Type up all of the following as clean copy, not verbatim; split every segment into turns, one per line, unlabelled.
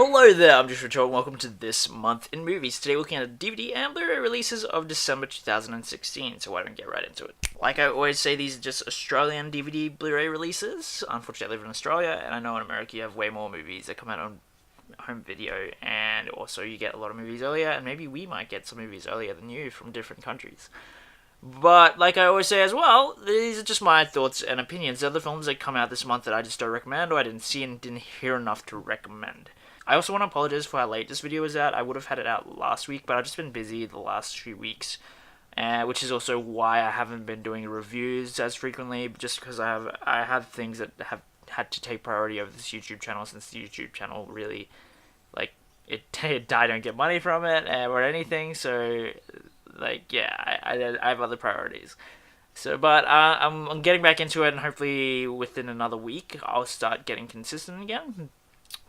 Hello there, I'm just Richard and welcome to This Month in Movies. Today we're looking at DVD and Blu-ray releases of December 2016, so why don't we get right into it. Like I always say, these are just Australian DVD Blu-ray releases. Unfortunately, I live in Australia, and I know in America you have way more movies that come out on home video, and also you get a lot of movies earlier, and maybe we might get some movies earlier than you from different countries. But, like I always say as well, these are just my thoughts and opinions. They're the films that come out this month that I just don't recommend, or I didn't see and didn't hear enough to recommend. I also want to apologize for how late this video was out. I would have had it out last week, but I've just been busy the last few weeks, which is also why I haven't been doing reviews as frequently, just because I have things that have had to take priority over this YouTube channel, since the YouTube channel really, like, I don't get money from it or anything, so, like, yeah, I have other priorities. So, but I'm getting back into it, and hopefully within another week I'll start getting consistent again.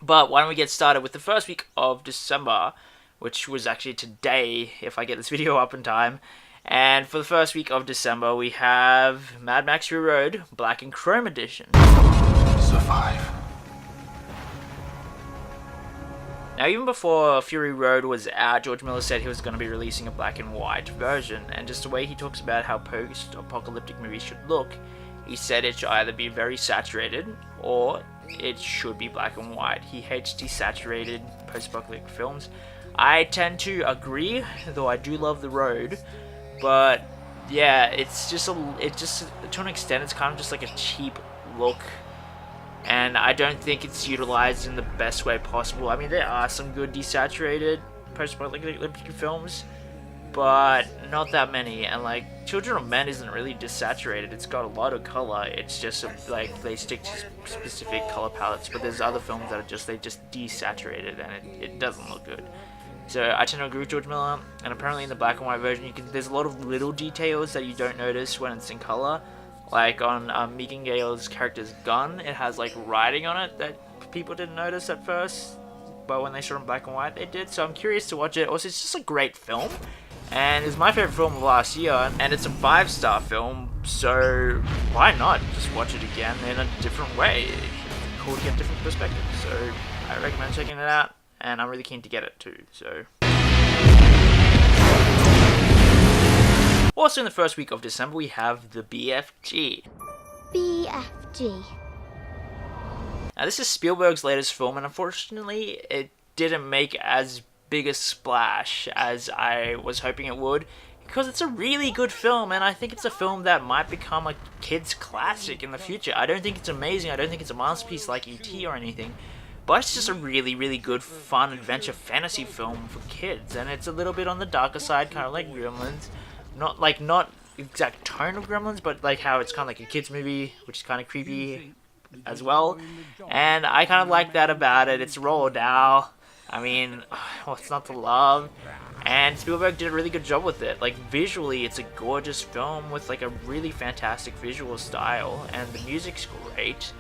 But why don't we get started with the first week of December, which was actually today, if I get this video up in time. And for the first week of December, we have Mad Max Fury Road, Black and Chrome Edition.
Survive.
Now, even before Fury Road was out, George Miller said he was going to be releasing a black and white version, and just the way he talks about how post-apocalyptic movies should look, he said it should either be very saturated, or it should be black and white. He hates desaturated post-apocalyptic films. I tend to agree, though I do love The Road, but yeah, it's just to an extent, it's kind of just like a cheap look, and I don't think it's utilized in the best way possible. I mean, there are some good desaturated post-apocalyptic films, but not that many. And like Children of Men isn't really desaturated, it's got a lot of color, it's just like they stick to specific color palettes. But there's other films that are just desaturated, and it doesn't look good. So I tend to agree with George Miller, and apparently in the black and white version there's a lot of little details that you don't notice when it's in color. Like on Megan Gale's character's gun, it has like writing on it that people didn't notice at first, but when they saw it in black and white they did. So I'm curious to watch it. Also, it's just a great film, and it's my favorite film of last year, and it's a 5-star film, so why not just watch it again in a different way? It's cool to get different perspectives, so I recommend checking it out, and I'm really keen to get it too. So also in the first week of December we have the BFG.
BFG.
Now this is Spielberg's latest film, and unfortunately it didn't make as big a splash as I was hoping it would, because it's a really good film, and I think it's a film that might become a kid's classic in the future. I don't think it's amazing, I don't think it's a masterpiece like E.T. or anything, but it's just a really, really good, fun adventure fantasy film for kids, and it's a little bit on the darker side, kind of like Gremlins. Not exact tone of Gremlins, but like how it's kind of like a kids movie, which is kind of creepy as well, and I kind of like that about it. It's Roald Dahl. I mean, what's not to love? And Spielberg did a really good job with it. Like, visually, it's a gorgeous film with, like, a really fantastic visual style, and the music's great.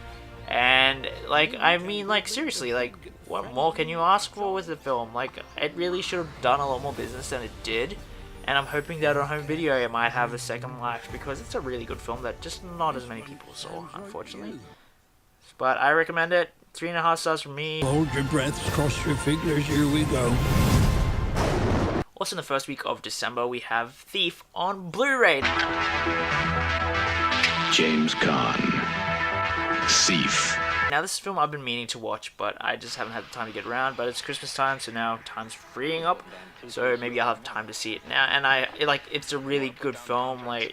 And, like, I mean, like, seriously, like, what more can you ask for with the film? Like, it really should have done a lot more business than it did, and I'm hoping that on home video it might have a second life, because it's a really good film that just not as many people saw, unfortunately. But I recommend it. 3.5 stars from me.
Hold your breaths, cross your fingers, here we go.
Also in the first week of December, we have Thief on Blu-ray.
James Caan. Thief.
Now this is a film I've been meaning to watch, but I just haven't had the time to get around. But it's Christmas time, so now time's freeing up, so maybe I'll have time to see it now. And it's a really good film. I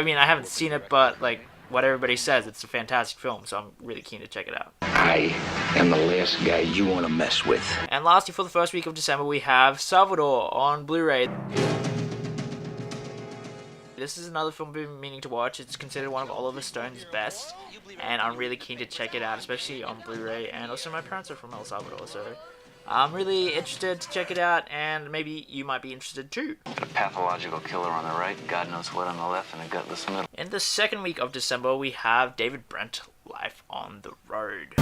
mean, I haven't seen it, but like what everybody says, it's a fantastic film, so I'm really keen to check it out.
I am the last guy you want to mess with.
And lastly, for the first week of December, we have Salvador on Blu-ray. This is another film I've been meaning to watch. It's considered one of Oliver Stone's best, and I'm really keen to check it out, especially on Blu-ray. And also my parents are from El Salvador, so I'm really interested to check it out, and maybe you might be interested too.
A pathological killer on the right, God knows what on the left, and a gutless middle.
In the second week of December, we have David Brent, Life on the Road.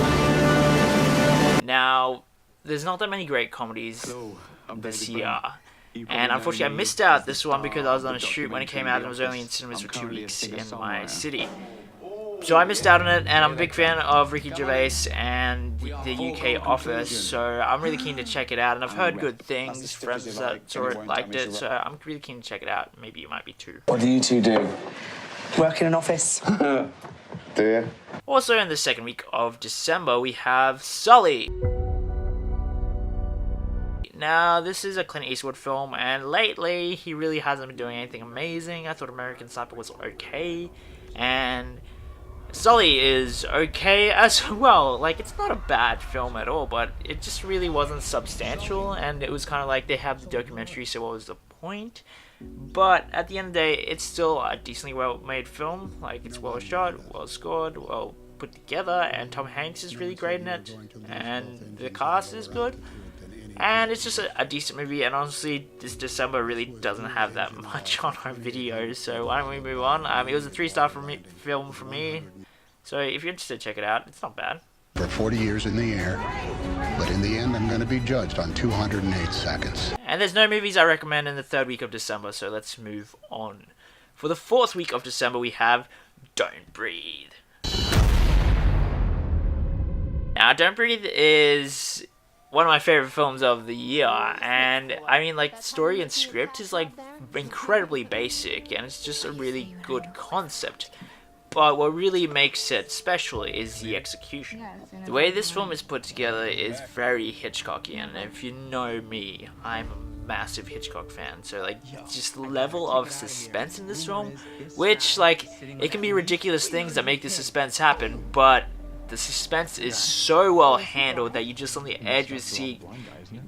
Now, there's not that many great comedies this year, and unfortunately I missed out this one because I was on a shoot when it came out, and it was only in cinemas for 2 weeks in my city. So I missed out on it, and I'm a big fan of Ricky Gervais, and on the UK office, so I'm really keen to check it out, and I've heard good things. Friends that saw it liked it, so I'm really keen to check it out. Maybe you might be too.
What do you two do? Work in an office.
Do you?
Also in the second week of December, we have Sully. Now, this is a Clint Eastwood film, and lately, he really hasn't been doing anything amazing. I thought American Sniper was okay, and Sully is okay as well. Like, it's not a bad film at all, but it just really wasn't substantial, and it was kind of like, they have the documentary, so what was the point? But at the end of the day, it's still a decently well-made film. Like, it's well shot, well scored, well put together, and Tom Hanks is really great in it, and the cast is good. And it's just a decent movie, and honestly, this December really doesn't have that much on our videos, so why don't we move on? It was a 3-star film for me, so if you're interested, check it out. It's not bad.
For 40 years in the air, but in the end, I'm going to be judged on 208 seconds.
And there's no movies I recommend in the 3rd week of December, so let's move on. For the 4th week of December, we have Don't Breathe. Now, Don't Breathe is one of my favorite films of the year, and I mean, like, story and script is like incredibly basic, and it's just a really good concept. But what really makes it special is the execution. The way this film is put together is very Hitchcockian, and if you know me, I'm a massive Hitchcock fan, so like, just the level of suspense in this film, which, like, it can be ridiculous things that make the suspense happen, but the suspense is so well handled that you're just on the edge of your seat,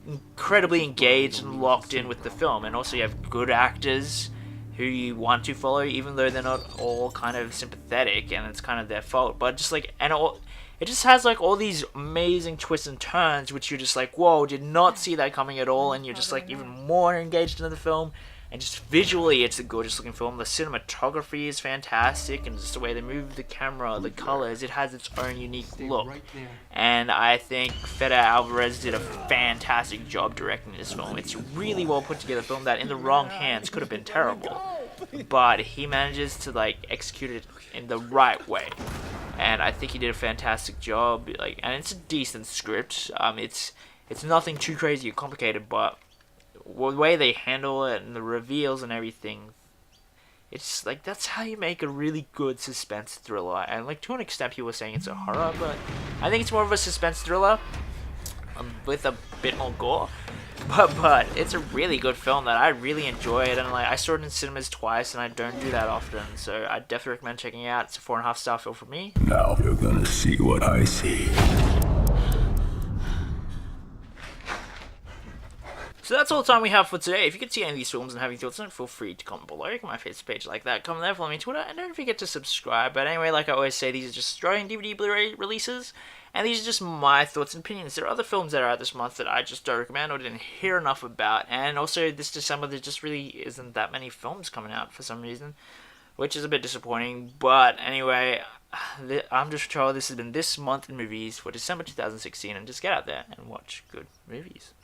incredibly engaged and locked in with the film. And also you have good actors who you want to follow, even though they're not all kind of sympathetic, and it's kind of their fault. But just like, it just has like all these amazing twists and turns, which you're just like, whoa, did not see that coming at all, and you're just like even more engaged in the film. And just visually, it's a gorgeous looking film. The cinematography is fantastic, and just the way they move the camera, the colors, it has its own unique look. And I think Fede Alvarez did a fantastic job directing this film. It's a really well put together film that in the wrong hands could have been terrible. But he manages to like execute it in the right way. And I think he did a fantastic job. Like, and it's a decent script. It's nothing too crazy or complicated, but the way they handle it and the reveals and everything, it's like, that's how you make a really good suspense thriller. And like, to an extent, people are saying it's a horror, but I think it's more of a suspense thriller with a bit more gore. But it's a really good film that I really enjoyed, and like, I saw it in cinemas twice, and I don't do that often, so I definitely recommend checking it out. It's a 4.5-star film for me.
Now you're gonna see what I see.
So that's all the time we have for today. If you could see any of these films and have any thoughts on it, feel free to comment below. Go my Facebook page like that. Comment there, follow me on Twitter, and don't forget to subscribe. But anyway, like I always say, these are just Australian DVD Blu-ray releases, and these are just my thoughts and opinions. There are other films that are out this month that I just don't recommend or didn't hear enough about. And also, this December, there just really isn't that many films coming out for some reason, which is a bit disappointing. But anyway, I'm just Charlie. This has been This Month in Movies for December 2016, and just get out there and watch good movies.